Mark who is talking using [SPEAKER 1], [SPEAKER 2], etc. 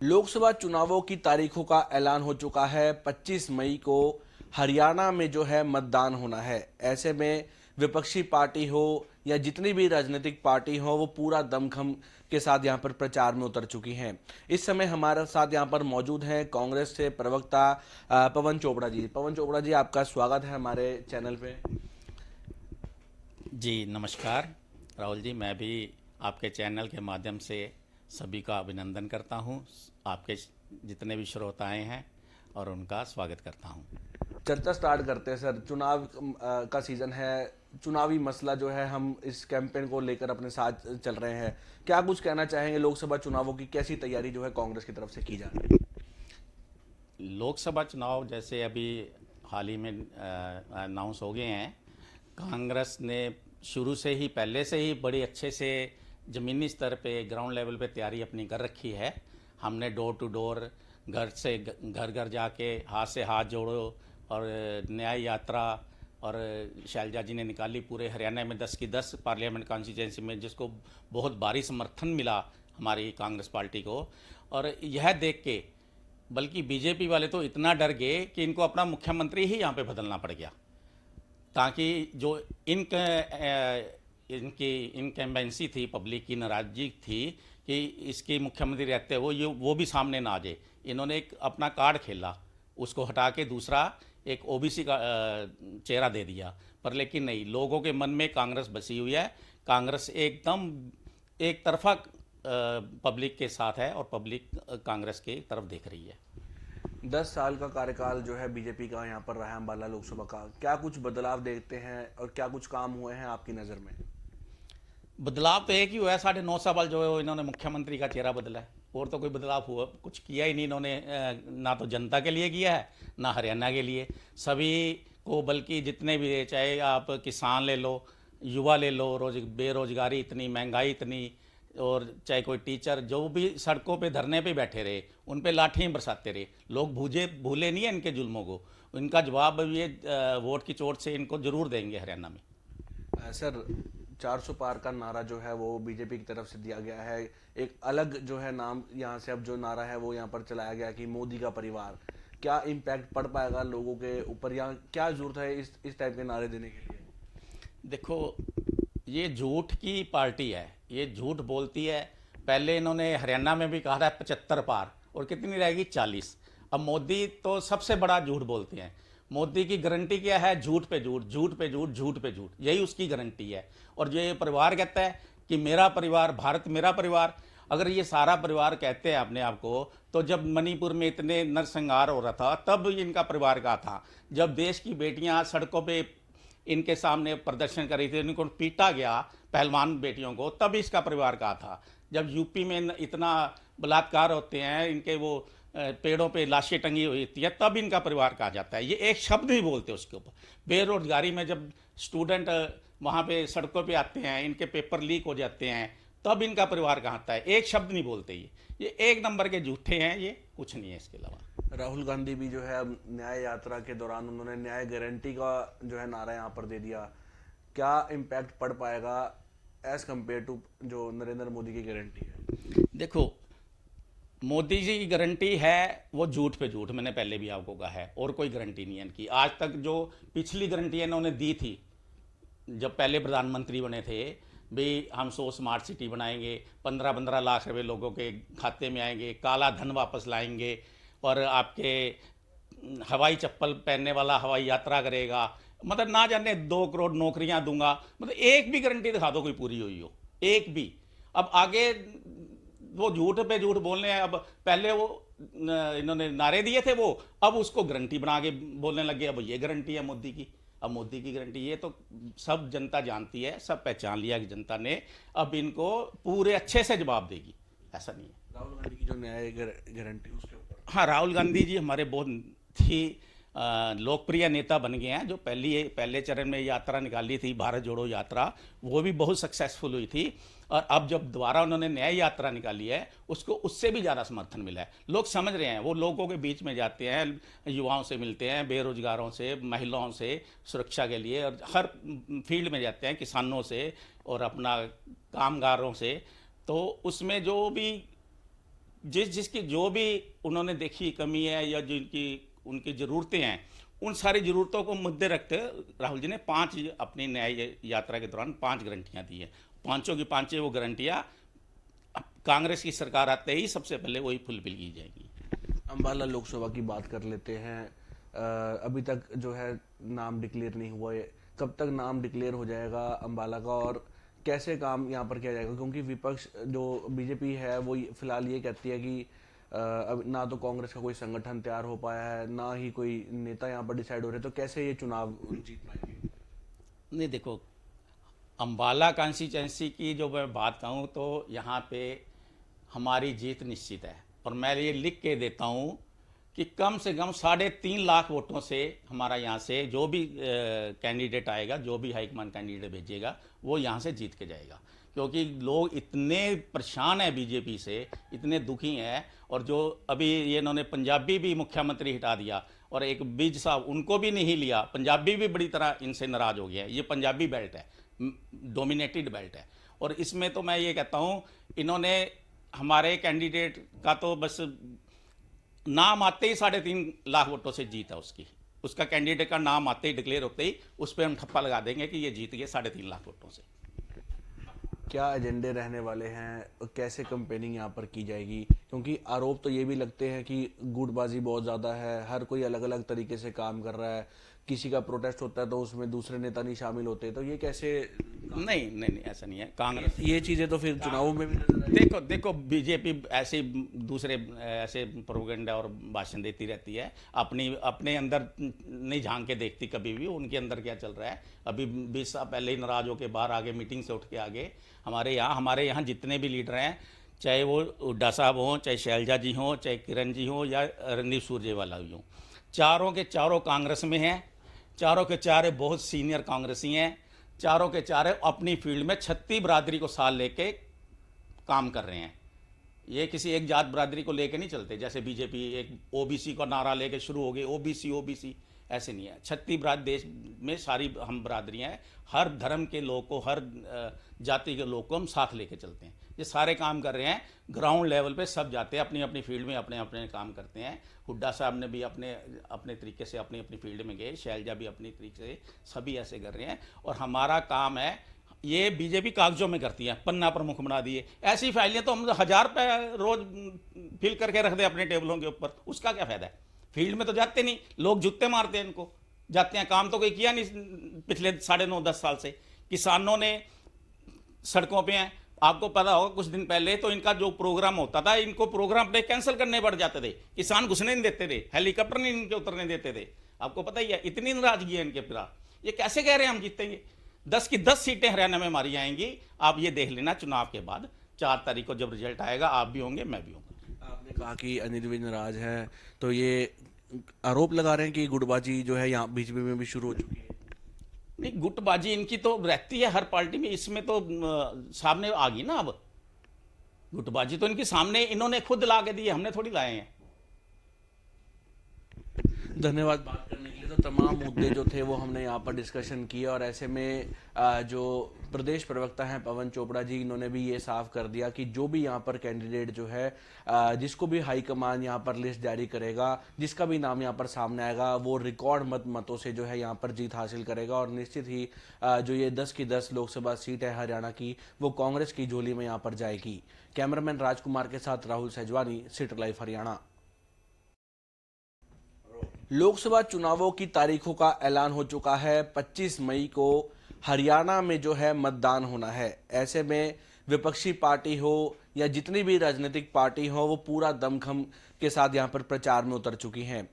[SPEAKER 1] लोकसभा चुनावों की तारीखों का ऐलान हो चुका है। 25 मई को हरियाणा में जो है मतदान होना है। ऐसे में विपक्षी पार्टी हो या जितनी भी राजनीतिक पार्टी हो, वो पूरा दमखम के साथ यहाँ पर प्रचार में उतर चुकी हैं। इस समय हमारे साथ यहाँ पर मौजूद हैं कांग्रेस से प्रवक्ता पवन चोपड़ा जी। पवन चोपड़ा जी, आपका स्वागत है हमारे चैनल पे।
[SPEAKER 2] जी नमस्कार राहुल जी। मैं भी आपके चैनल के माध्यम से सभी का अभिनंदन करता हूं। आपके जितने भी श्रोताएं हैं और उनका स्वागत करता हूं।
[SPEAKER 1] चर्चा स्टार्ट करते हैं सर। चुनाव का सीजन है। चुनावी मसला जो है, हम इस कैंपेन को लेकर अपने साथ चल रहे हैं। क्या कुछ कहना चाहेंगे? लोकसभा चुनावों की कैसी तैयारी जो है कांग्रेस की तरफ से की जा रही है?
[SPEAKER 2] लोकसभा चुनाव जैसे अभी हाल ही में अनाउंस हो गए हैं। कांग्रेस ने शुरू से ही पहले से ही बड़ी अच्छे से ज़मीनी स्तर पे ग्राउंड लेवल पे तैयारी अपनी कर रखी है। हमने डोर टू डोर घर से घर घर जाके हाथ से हाथ जोड़ो और न्याय यात्रा और शैलजा जी ने निकाली पूरे हरियाणा में 10 की 10 पार्लियामेंट कॉन्स्टिट्यूंसी में, जिसको बहुत भारी समर्थन मिला हमारी कांग्रेस पार्टी को। और यह देख के बल्कि बीजेपी वाले तो इतना डर गए कि इनको अपना मुख्यमंत्री ही यहाँ पे बदलना पड़ गया, ताकि जो इनकी इनकम्बेंसी थी, पब्लिक की नाराजगी थी कि इसके मुख्यमंत्री रहते वो ये वो भी सामने ना आ जाए। इन्होंने एक अपना कार्ड खेला, उसको हटा के दूसरा एक ओबीसी का चेहरा दे दिया। पर लेकिन नहीं, लोगों के मन में कांग्रेस बसी हुई है। कांग्रेस एकदम एक तरफा पब्लिक के साथ है और पब्लिक कांग्रेस की तरफ देख रही है।
[SPEAKER 1] 10 साल का कार्यकाल जो है बीजेपी का यहाँ पर रहा है, अम्बाला लोकसभा का। क्या कुछ बदलाव देखते हैं और क्या कुछ काम हुए हैं आपकी नज़र में?
[SPEAKER 2] बदलाव तो एक ही हुआ है। 9.5 साल जो है वो इन्होंने मुख्यमंत्री का चेहरा बदला है, और तो कोई बदलाव हुआ कुछ किया ही नहीं इन्होंने। ना तो जनता के लिए किया है, ना हरियाणा के लिए। सभी को, बल्कि जितने भी, चाहे आप किसान ले लो, युवा ले लो, बेरोजगारी इतनी, महंगाई इतनी, और चाहे कोई टीचर, जो भी सड़कों पे धरने पे बैठे रहे, उन पे लाठियाँ बरसाते रहे। लोग भूले नहीं है इनके जुल्मों को। इनका जवाब ये वोट की चोट से इनको जरूर देंगे हरियाणा में।
[SPEAKER 1] सर, 400 पार का नारा जो है वो बीजेपी की तरफ से दिया गया है। एक अलग जो है नाम यहाँ से अब जो नारा है वो यहाँ पर चलाया गया कि मोदी का परिवार। क्या इम्पैक्ट पड़ पाएगा लोगों के ऊपर, या क्या जरूरत है इस टाइप के नारे देने के लिए?
[SPEAKER 2] देखो, ये झूठ की पार्टी है, ये झूठ बोलती है। पहले इन्होंने हरियाणा में भी कहा था 75 पार, और कितनी रहेगी? 40। अब मोदी तो सबसे बड़ा झूठ बोलते हैं। मोदी की गारंटी क्या है? झूठ पे झूठ, झूठ पे झूठ, झूठ पे झूठ, यही उसकी गारंटी है। और ये परिवार कहता है कि मेरा परिवार, भारत मेरा परिवार। अगर ये सारा परिवार कहते हैं अपने आप को, तो जब मणिपुर में इतने नरसंहार हो रहा था तब इनका परिवार का था। जब देश की बेटियां सड़कों पे इनके सामने प्रदर्शन कर रही थी, इनको पीटा गया पहलवान बेटियों को, तब इसका परिवार कहा था। जब यूपी में इतना बलात्कार होते हैं, इनके वो पेड़ों पे लाशें टंगी हुई होती है, तब इनका परिवार कहा जाता है। ये एक शब्द नहीं बोलते उसके ऊपर। बेरोजगारी में जब स्टूडेंट वहाँ पे सड़कों पे आते हैं, इनके पेपर लीक हो जाते हैं, तब इनका परिवार कहता है। एक शब्द नहीं बोलते। ये एक नंबर के झूठे हैं, ये कुछ नहीं है इसके अलावा।
[SPEAKER 1] राहुल गांधी भी जो है अब न्याय यात्रा के दौरान उन्होंने न्याय गारंटी का जो है नारा यहाँ पर दे दिया। क्या इम्पैक्ट पड़ पाएगा एज कम्पेयर टू जो नरेंद्र मोदी की गारंटी है?
[SPEAKER 2] देखो, मोदी जी की गारंटी है वो झूठ पे झूठ, मैंने पहले भी आपको कहा है, और कोई गारंटी नहीं है इनकी। आज तक जो पिछली गारंटी इन्होंने दी थी, जब पहले प्रधानमंत्री बने थे, भाई हम 100 स्मार्ट सिटी बनाएंगे, 15-15 लाख रुपए लोगों के खाते में आएंगे, काला धन वापस लाएंगे, और आपके हवाई चप्पल पहनने वाला हवाई यात्रा करेगा, मतलब ना जाने 2 करोड़ नौकरियां दूंगा। मतलब एक भी गारंटी दिखा दो कोई पूरी हुई हो, एक भी। अब आगे वो झूठ पे झूठ बोलने हैं। अब पहले वो इन्होंने नारे दिए थे वो, अब उसको गारंटी बना के बोलने लगे अब ये गारंटी है मोदी की। अब मोदी की गारंटी, ये तो सब जनता जानती है, सब पहचान लिया कि जनता ने। अब इनको पूरे अच्छे से जवाब देगी, ऐसा नहीं है।
[SPEAKER 1] राहुल गांधी की जो न्याय गारंटी उसके ऊपर?
[SPEAKER 2] हाँ, राहुल गांधी जी हमारे बहुत ही लोकप्रिय नेता बन गए हैं। जो पहले चरण में यात्रा निकाली थी, भारत जोड़ो यात्रा, वो भी बहुत सक्सेसफुल हुई थी। और अब जब दोबारा उन्होंने न्याय यात्रा निकाली है, उसको उससे भी ज़्यादा समर्थन मिला है। लोग समझ रहे हैं, वो लोगों के बीच में जाते हैं, युवाओं से मिलते हैं, बेरोजगारों से, महिलाओं से सुरक्षा के लिए, और हर फील्ड में जाते हैं, किसानों से और अपना कामगारों से। तो उसमें जो भी जिसकी जो भी उन्होंने देखी कमी है या जिनकी उनकी ज़रूरतें हैं, उन सारी ज़रूरतों को मुद्दे रखते राहुल जी ने 5 अपनी न्याय यात्रा के दौरान 5 गारंटियाँ दी हैं। पांचों की पांचों वो गारंटियाँ कांग्रेस की सरकार आते ही सबसे पहले वही फुलफिल की जाएगी।
[SPEAKER 1] अंबाला लोकसभा की बात कर लेते हैं। अभी तक जो है नाम डिक्लेयर नहीं हुआ है, कब तक नाम डिक्लेयर हो जाएगा अंबाला का और कैसे काम यहाँ पर किया जाएगा? क्योंकि विपक्ष जो बीजेपी है वो फिलहाल ये कहती है कि अब ना तो कांग्रेस का कोई संगठन तैयार हो पाया है, ना ही कोई नेता यहाँ पर डिसाइड हो रहे, तो कैसे ये चुनाव जीत पाएंगे?
[SPEAKER 2] नहीं देखो, अंबाला कॉन्स्टिट्यूंसी की जो मैं बात कहूँ तो यहाँ पे हमारी जीत निश्चित है और मैं ये लिख के देता हूँ कि कम से कम 3.5 लाख वोटों से हमारा यहाँ से जो भी कैंडिडेट आएगा, जो भी हाईकमान कैंडिडेट भेजेगा, वो यहाँ से जीत के जाएगा। क्योंकि लोग इतने परेशान हैं बीजेपी से, इतने दुखी हैं। और जो अभी ये इन्होंने पंजाबी भी मुख्यमंत्री हटा दिया और एक विज साहब उनको भी नहीं लिया, पंजाबी भी बड़ी तरह इनसे नाराज़ हो गया है। ये पंजाबी बेल्ट है, डोमिनेटेड बेल्ट है। और इसमें तो मैं ये कहता हूँ, इन्होंने हमारे कैंडिडेट का तो बस नाम आते ही 3.5 लाख वोटों से जीत है उसका कैंडिडेट का नाम आते ही डिक्लेयर होते ही उस पर हम ठप्पा लगा देंगे कि ये जीत गए 3.5 लाख वोटों से।
[SPEAKER 1] क्या एजेंडे रहने वाले हैं, कैसे कंपेनिंग यहाँ पर की जाएगी? क्योंकि आरोप तो ये भी लगते हैं कि गुटबाजी बहुत ज़्यादा है, हर कोई अलग अलग तरीके से काम कर रहा है, किसी का प्रोटेस्ट होता है तो उसमें दूसरे नेता नहीं शामिल होते, तो ये कैसे?
[SPEAKER 2] नहीं नहीं नहीं, ऐसा नहीं है। कांग्रेस
[SPEAKER 1] ये चीज़ें तो फिर चुनावों में भी नजर
[SPEAKER 2] देखो देखो बीजेपी ऐसे दूसरे ऐसे प्रोपेगेंडा और भाषण देती रहती है, अपने अंदर नहीं झांक के देखती कभी भी उनके अंदर क्या चल रहा है। अभी 20 साल पहले ही नाराज होके बाहर आगे मीटिंग से उठ के आगे हमारे यहाँ जितने भी लीडर हैं, चाहे वो हुड्डा साहब हों, चाहे शैलजा जी हों, चाहे किरण जी हों या रणदीप सुरजेवाला भी हों, चारों के चारों कांग्रेस में हैं, चारों के चारों बहुत सीनियर कांग्रेसी हैं, चारों के चारों अपनी फील्ड में 36 बरादरी को साथ लेके काम कर रहे हैं। ये किसी एक जात बरादरी को लेके नहीं चलते, जैसे बीजेपी एक ओबीसी का नारा लेके शुरू हो गई, ओबीसी ओबीसी, ऐसे नहीं है। 36 देश में सारी हम बरादरियाँ हैं, हर धर्म के लोग को, हर जाति के लोग को हम साथ लेके चलते हैं। ये सारे काम कर रहे हैं, ग्राउंड लेवल पे सब जाते हैं, अपनी अपनी फील्ड में अपने अपने काम करते हैं। हुड्डा साहब ने भी अपने अपने तरीके से अपनी अपनी फील्ड में गए, शैलजा भी अपनी तरीके से, सभी ऐसे कर रहे हैं। और हमारा काम है, ये बीजेपी कागजों में करती है, पन्ना प्रमुख बना दिए, ऐसी फाइलें तो हम 1000 रुपये रोज फिल करके रख दें अपने टेबलों के ऊपर, उसका क्या फ़ायदा है? फील्ड में तो जाते नहीं, लोग जूते मारते हैं इनको, जाते हैं, काम तो कोई किया नहीं पिछले 9.5-10 साल से। किसानों ने सड़कों पे हैं, आपको पता होगा कुछ दिन पहले तो इनका जो प्रोग्राम होता था, इनको प्रोग्राम अपने कैंसिल करने पड़ जाते थे, किसान घुसने नहीं देते थे, हेलीकॉप्टर नहीं इनके उतरने देते थे। आपको पता ही है, इतनी नाराजगी है इनके खिलाफ। ये कैसे कह रहे हैं हम जीतेंगे? 10 की 10 सीटें हरियाणा में मारी जाएंगी। आप ये देख लेना, चुनाव के बाद 4 तारीख को जब रिजल्ट आएगा, आप भी होंगे, मैं भी होंगे।
[SPEAKER 1] आपने कहा कि अनिल विज नाराज है, तो ये आरोप लगा रहे हैं कि गुटबाजी जो है यहाँ बीजेपी में भी शुरू हो चुकी है।
[SPEAKER 2] नहीं, गुटबाजी इनकी तो रहती है हर पार्टी में, इसमें तो सामने आ गई ना। अब गुटबाजी तो इनके सामने इन्होंने खुद ला के दी है, हमने थोड़ी लाए हैं।
[SPEAKER 1] धन्यवाद बात करने के लिए। तो तमाम मुद्दे जो थे वो हमने यहाँ पर डिस्कशन किए और ऐसे में जो प्रदेश प्रवक्ता हैं पवन चोपड़ा जी, इन्होंने भी ये साफ कर दिया कि जो भी यहाँ पर कैंडिडेट जो है जिसको भी हाईकमान यहाँ पर लिस्ट जारी करेगा, जिसका भी नाम यहाँ पर सामने आएगा, वो रिकॉर्ड मतों से जो है यहाँ पर जीत हासिल करेगा और निश्चित ही जो ये 10 की 10 लोकसभा सीट है हरियाणा की, वो कांग्रेस की झोली में यहाँ पर जाएगी। कैमरामैन राजकुमार के साथ राहुल सैजवानी, सिटी लाइव हरियाणा। लोकसभा चुनावों की तारीखों का ऐलान हो चुका है। 25 मई को हरियाणा में जो है मतदान होना है। ऐसे में विपक्षी पार्टी हो या जितनी भी राजनीतिक पार्टी हो, वो पूरा दमखम के साथ यहाँ पर प्रचार में उतर चुकी हैं।